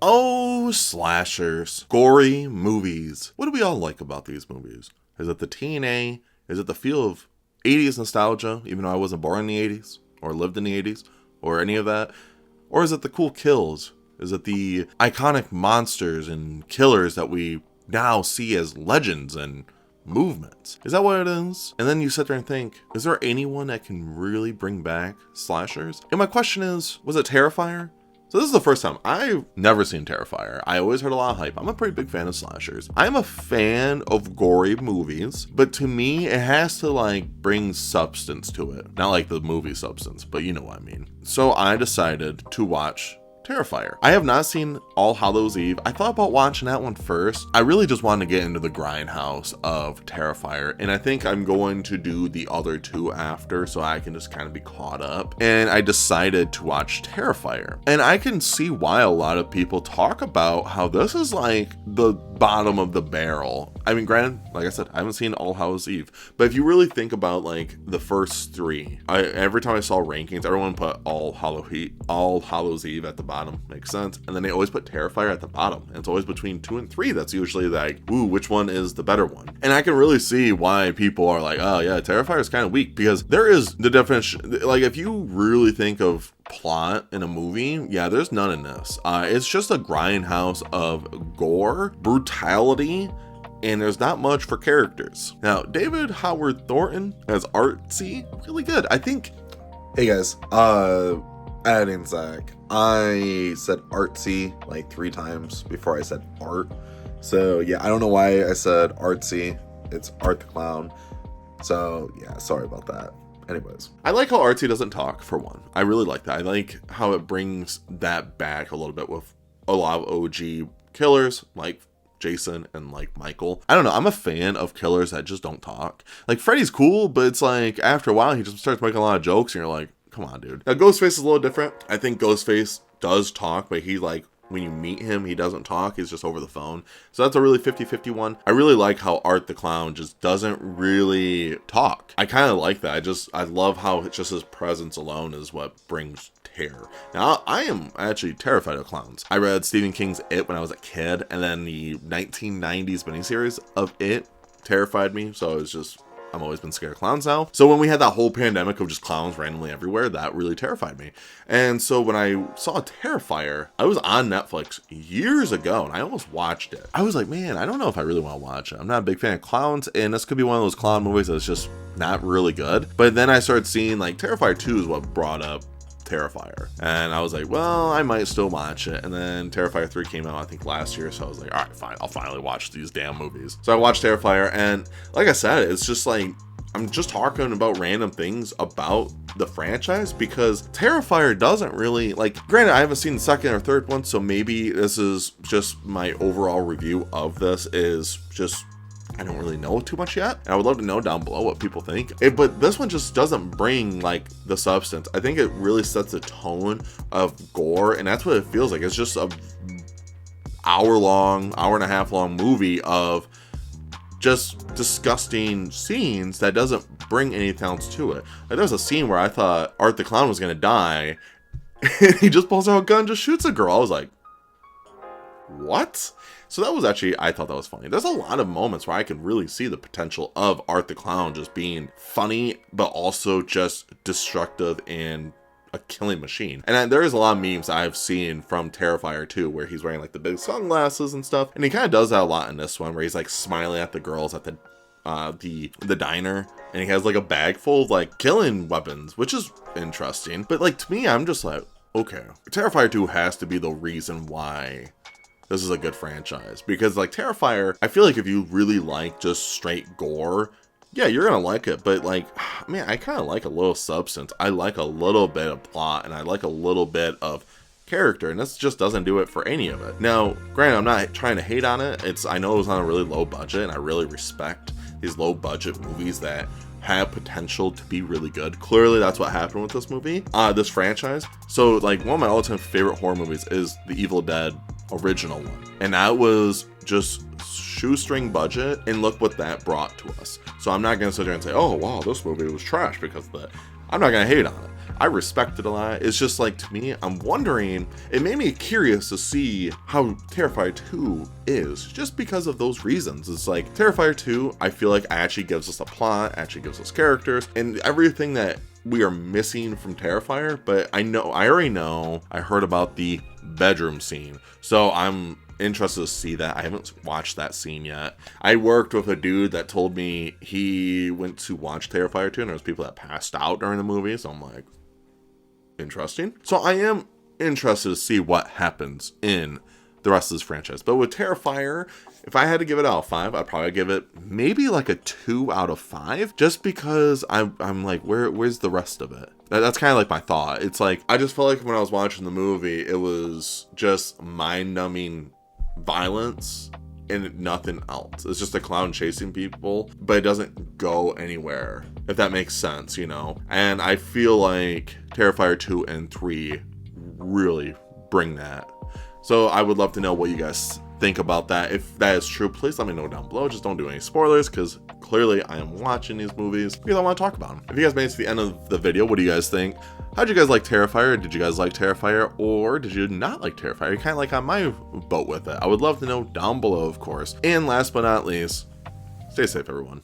Oh, slashers. Gory movies. What do we all like about these movies? Is it the TNA? Is it the feel of 80s nostalgia, even though I wasn't born in the 80s or lived in the 80s or any of that? Or is it the cool kills? Is it the iconic monsters and killers that we now see as legends and movements? Is that what it is? And then you sit there and think, is there anyone that can really bring back slashers? And my question is, was it Terrifier? So this is the first time. I've never seen Terrifier. I always heard a lot of hype. I'm a pretty big fan of slashers. I'm a fan of gory movies, but to me, it has to like bring substance to it. Not like the movie substance, but you know what I mean. So I decided to watch Terrifier. I have not seen All Hallows Eve. I thought about watching that one first. I really just wanted to get into the grindhouse of Terrifier, and I think I'm going to do the other two after so I can just kind of be caught up. And I decided to watch Terrifier. And I can see why a lot of people talk about how this is like the bottom of the barrel. I mean, granted, like I said, I haven't seen All Hallows Eve, but if you really think about like the first three, every time I saw rankings, everyone put All Hallows Eve at the bottom. Makes sense. And then they always put Terrifier at the bottom. And it's always between 2 and 3. That's usually like, ooh, which one is the better one? And I can really see why people are like, oh yeah, Terrifier is kind of weak, because there is the definition. Like if you really think of plot in a movie, yeah, there's none in this. It's just a grindhouse of gore, brutality, and there's not much for characters. Now, David Howard Thornton as Artsy, really good. I think, Hey guys, adding Zach. I said artsy like 3 times before I said art. So yeah, I don't know why I said artsy. It's Art the Clown. So yeah, sorry about that. Anyways, I like how Artsy doesn't talk, for one. I really like that. I like how it brings that back a little bit with a lot of OG killers like Jason and like Michael. I don't know, I'm a fan of killers that just don't talk. Like Freddy's cool, but it's like after a while he just starts making a lot of jokes and you're like, come on, dude. Now Ghostface is a little different. I think Ghostface does talk, but he like, when you meet him, he doesn't talk. He's just over the phone. So that's a really 50-50 one. I really like how Art the Clown just doesn't really talk. I kind of like that. I love how it's just his presence alone is what brings terror. Now, I am actually terrified of clowns. I read Stephen King's It when I was a kid, and then the 1990s miniseries of It terrified me. So it's just, I've always been scared of clowns now. So when we had that whole pandemic of just clowns randomly everywhere, that really terrified me. And so when I saw Terrifier, I was on Netflix years ago and I almost watched it. I was like, man, I don't know if I really want to watch it. I'm not a big fan of clowns, and this could be one of those clown movies that's just not really good. But then I started seeing like Terrifier 2 is what brought up Terrifier, and I was like, well, I might still watch it. And then Terrifier 3 came out I think last year, so I was like, all right, fine, I'll finally watch these damn movies. So I watched Terrifier, and like I said, it's just like I'm just talking about random things about the franchise, because Terrifier doesn't really, like, granted I haven't seen the second or third one, so maybe this is just my overall review of this is just, I don't really know too much yet, and I would love to know down below what people think. But this one just doesn't bring like the substance. I think it really sets a tone of gore, and that's what it feels like. It's just a hour and a half long movie of just disgusting scenes that doesn't bring anything else to it. Like there's a scene where I thought Art the Clown was gonna die, and he just pulls out a gun and just shoots a girl. I was like, what? So that was actually, I thought that was funny. There's a lot of moments where I can really see the potential of Art the Clown just being funny, but also just destructive and a killing machine. And there is a lot of memes I've seen from Terrifier 2 where he's wearing like the big sunglasses and stuff. And he kind of does that a lot in this one, where he's like smiling at the girls at the diner, and he has like a bag full of like killing weapons, which is interesting. But like to me, I'm just like, okay, Terrifier 2 has to be the reason why this is a good franchise, because like Terrifier, I feel like if you really like just straight gore, yeah, you're gonna like it. But like, man, I kind of like a little substance. I like a little bit of plot, and I like a little bit of character, and this just doesn't do it for any of it. Now, granted, I'm not trying to hate on it. I know it was on a really low budget, and I really respect these low budget movies that have potential to be really good. Clearly that's what happened with this movie, this franchise. So like one of my all-time favorite horror movies is the Evil Dead original one, and that was just shoestring budget, and look what that brought to us. So I'm not gonna sit there and say, oh wow, this movie was trash because of that. I'm not gonna hate on it. I respect it a lot. It's just like, to me, I'm wondering, it made me curious to see how Terrifier 2 is, just because of those reasons. It's like, Terrifier 2, I feel like actually gives us a plot, actually gives us characters, and everything that we are missing from Terrifier. But I heard about the bedroom scene, so I'm interested to see that. I haven't watched that scene yet. I worked with a dude that told me he went to watch Terrifier 2 and there was people that passed out during the movie, so I'm like, interesting. So I am interested to see what happens in the rest of this franchise. But with Terrifier, if I had to give it out of 5, I'd probably give it maybe like a 2 out of 5, just because I'm like, where's the rest of it? That's kind of like my thought. It's like, I just felt like when I was watching the movie, it was just mind-numbing violence and nothing else. It's just a clown chasing people, but it doesn't go anywhere, if that makes sense, you know? And I feel like Terrifier 2 and 3 really bring that. So I would love to know what you guys think about that. If that is true, please let me know down below. Just don't do any spoilers, because clearly I am watching these movies because I want to talk about them. If you guys made it to the end of the video, what do you guys think? How'd you guys like Terrifier? Did you guys like Terrifier, or did you not like Terrifier? You're kind of like on my boat with it. I would love to know down below, of course. And last but not least, stay safe, everyone.